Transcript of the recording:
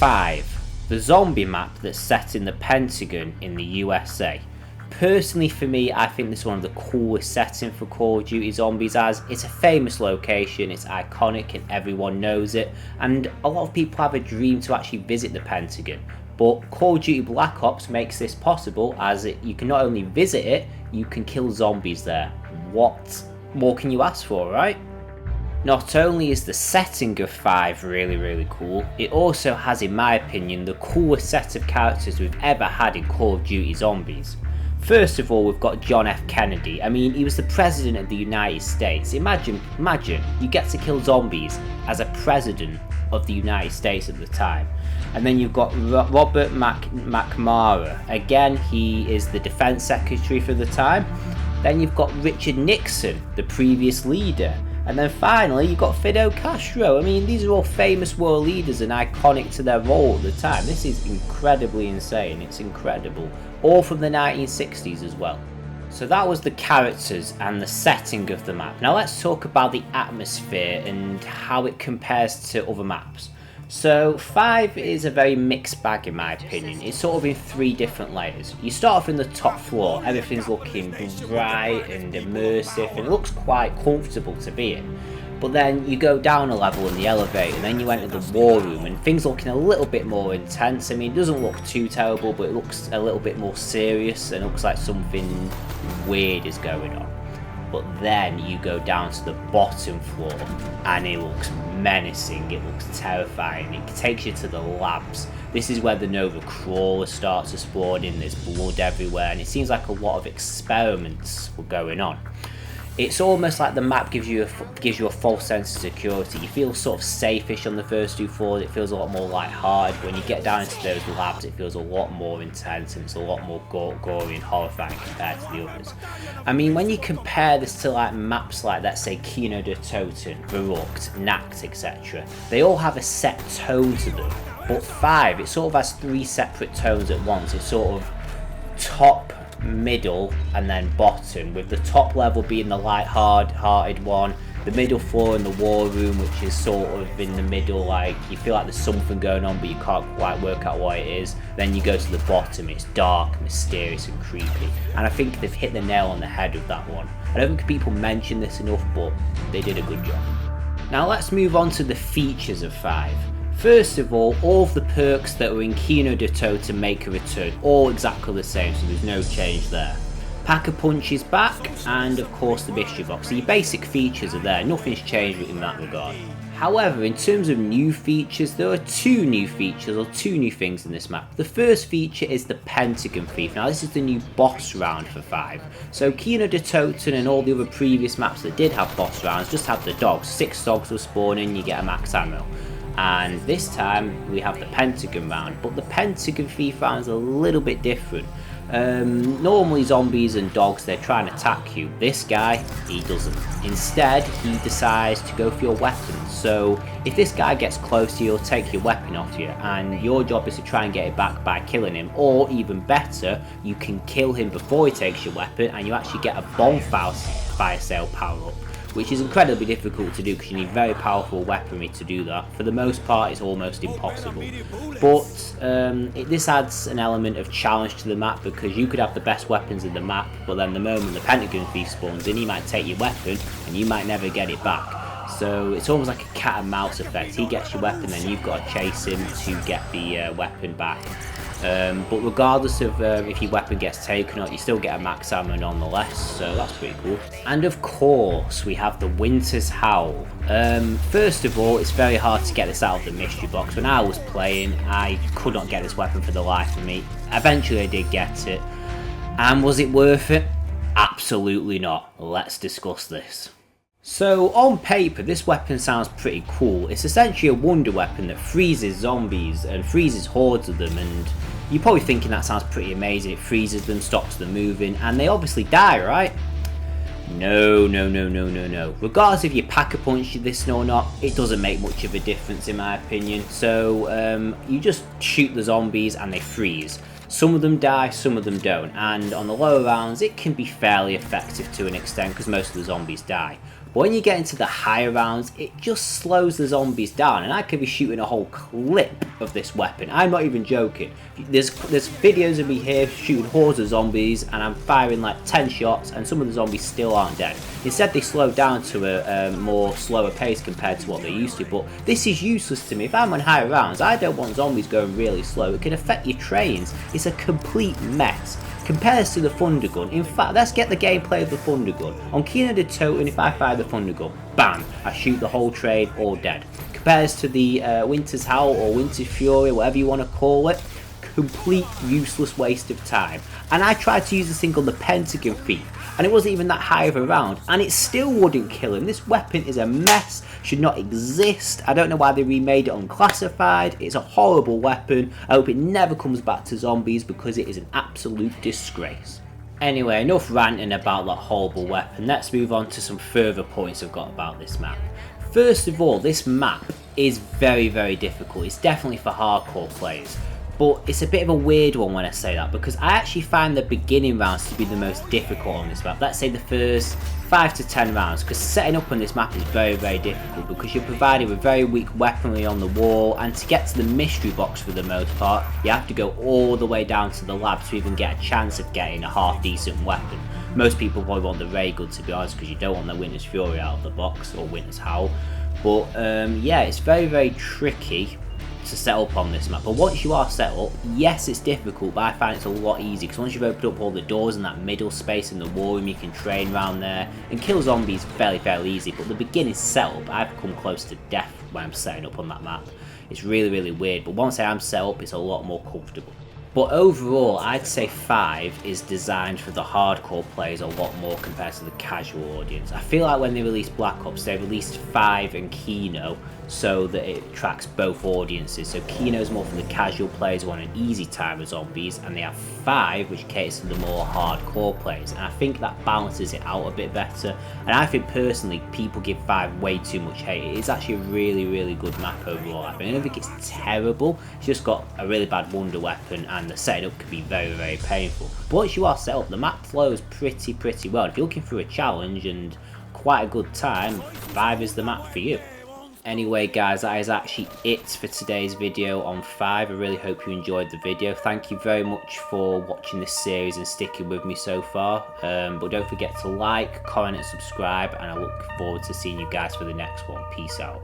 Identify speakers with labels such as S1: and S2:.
S1: 5. The zombie map that's set in the Pentagon in the USA. Personally for me, I think this is one of the coolest settings for Call of Duty Zombies, as it's a famous location, it's iconic and everyone knows it, and a lot of people have a dream to actually visit the Pentagon. But Call of Duty Black Ops makes this possible, as you can not only visit it, you can kill zombies there. What more can you ask for, right? Not only is the setting of 5 really cool, it also has, in my opinion, the coolest set of characters we've ever had in Call of Duty Zombies. First of all, we've got John F. Kennedy. I mean, he was the President of the United States. Imagine, you get to kill zombies as a President of the United States at the time. And then you've got Robert McNamara. Again, he is the Defense Secretary for the time. Then you've got Richard Nixon, the previous leader. And then finally, you've got Fidel Castro. I mean, these are all famous world leaders and iconic to their role at the time. This is incredibly insane. It's incredible. All from the 1960s as well. So that was the characters and the setting of the map. Now let's talk about the atmosphere and how it compares to other maps. So 5 is a very mixed bag in my opinion. It's sort of in 3 different layers. You start off in the top floor, everything's looking bright and immersive and it looks quite comfortable to be in. But then you go down a level in the elevator and then you enter the war room and things looking a little bit more intense. I mean, it doesn't look too terrible, but it looks a little bit more serious and it looks like something weird is going on. But then you go down to the bottom floor and it looks menacing, it looks terrifying, it takes you to the labs. This is where the Nova Crawler starts to spawn in, there's blood everywhere and it seems like a lot of experiments were going on. It's almost like the map gives you a false sense of security. You feel sort of safe-ish on the first 2 floors, it feels a lot more light-hearted. When you get down into those labs, it feels a lot more intense and it's a lot more gory and horrifying compared to the others. I mean, when you compare this to like maps like, let's say, Kino de Toten, Verrucht, Nacht, etc., they all have a set tone to them. But 5, it sort of has 3 separate tones at once. It's sort of top, middle and then bottom, with the top level being the light-hearted one, the middle floor and the war room, which is sort of in the middle, like you feel like there's something going on but you can't quite work out what it is. Then you go to the bottom, it's dark, mysterious and creepy, and I think they've hit the nail on the head with that one. I don't think people mention this enough, but they did a good job. Now let's move on to the features of 5. First of all of the perks that were in Kino de Toten make a return, all exactly the same, so there's no change there. Pack-a-Punch is back, and of course the mystery box. So your basic features are there, nothing's changed in that regard. However, in terms of new features, there are 2 new features, or 2 new things in this map. The first feature is the Pentagon Thief. Now this is the new boss round for 5. So Kino de Toten and all the other previous maps that did have boss rounds just have the dogs. 6 dogs will spawn in, you get a max ammo. And this time we have the Pentagon round, but the Pentagon Thief round is a little bit different. Normally zombies and dogs, they're trying to attack you. This guy, he doesn't. Instead, he decides to go for your weapon. So if this guy gets close to you, he'll take your weapon off you, and your job is to try and get it back by killing him. Or even better, you can kill him before he takes your weapon and you actually get a bonfire fire sale power up, which is incredibly difficult to do because you need very powerful weaponry to do that. For the most part, it's almost impossible. But this adds an element of challenge to the map, because you could have the best weapons in the map, but then the moment the Pentagon Thief spawns in, he might take your weapon and you might never get it back. So it's almost like a cat and mouse effect. He gets your weapon, then you've got to chase him to get the weapon back. But regardless of if your weapon gets taken out, you still get a max ammo nonetheless, so that's pretty cool. And of course, we have the Winter's Howl. First of all, it's very hard to get this out of the mystery box. When I was playing, I could not get this weapon for the life of me. Eventually I did get it. And was it worth it? Absolutely not. Let's discuss this. So on paper, this weapon sounds pretty cool. It's essentially a wonder weapon that freezes zombies and freezes hordes of them, and you're probably thinking that sounds pretty amazing. It freezes them, stops them moving, and they obviously die, right? No. Regardless if you pack-a-punch this or not, it doesn't make much of a difference in my opinion. So you just shoot the zombies and they freeze. Some of them die, some of them don't, and on the lower rounds it can be fairly effective to an extent because most of the zombies die. But when you get into the higher rounds, it just slows the zombies down, and I could be shooting a whole clip of this weapon. I'm not even joking. There's videos of me here shooting hordes of zombies, and I'm firing like 10 shots, and some of the zombies still aren't dead. Instead, they slow down to a more slower pace compared to what they used to, but this is useless to me. If I'm on higher rounds, I don't want zombies going really slow. It can affect your trains. It's a complete mess. Compares to the Thunder Gun. In fact, let's get the gameplay of the Thunder Gun. On Kino de Toten, if I fire the Thunder Gun, bam, I shoot the whole train, all dead. Compares to the Winter's Howl or Winter's Fury, whatever you want to call it, complete useless waste of time. And I tried to use this thing called the Pentagon Thief, and it wasn't even that high of a round, and it still wouldn't kill him. This weapon is a mess, should not exist. I don't know why they remade it unclassified. It's a horrible weapon. I hope it never comes back to zombies because it is an absolute disgrace. Anyway, enough ranting about that horrible weapon. Let's move on to some further points I've got about this map. First of all, this map is very, very difficult. It's definitely for hardcore players. But it's a bit of a weird one when I say that, because I actually find the beginning rounds to be the most difficult on this map. Let's say the first 5 to 10 rounds, because setting up on this map is very, very difficult, because you're provided with very weak weaponry on the wall, and to get to the mystery box for the most part, you have to go all the way down to the lab to even get a chance of getting a half decent weapon. Most people probably want the ray gun, to be honest, because you don't want the Winter's Fury out of the box, or Winter's Howl. But yeah, it's very, very tricky to set up on this map. But once you are set up, yes, it's difficult, but I find it's a lot easier, because once you've opened up all the doors in that middle space in the war room, you can train around there and kill zombies fairly easy. But the beginning setup, I've come close to death when I'm setting up on that map. It's really, really weird, but once I am set up, it's a lot more comfortable. But overall, I'd say 5 is designed for the hardcore players a lot more compared to the casual audience. I feel like when they released Black Ops, they released 5 and Kino so that it attracts both audiences. So Kino's more for the casual players who want an easy time with zombies, and they have 5 which caters to the more hardcore players. And I think that balances it out a bit better. And I think personally, people give 5 way too much hate. It's actually a really, really good map overall. I don't think it's terrible. It's just got a really bad wonder weapon, and the setup can be very, very painful. But once you are set up, the map flows pretty well. If you're looking for a challenge and quite a good time, 5 is the map for you. Anyway guys, that is actually it for today's video on 5. I really hope you enjoyed the video. Thank you very much for watching this series and sticking with me so far. But don't forget to like, comment and subscribe, and I look forward to seeing you guys for the next one. Peace out.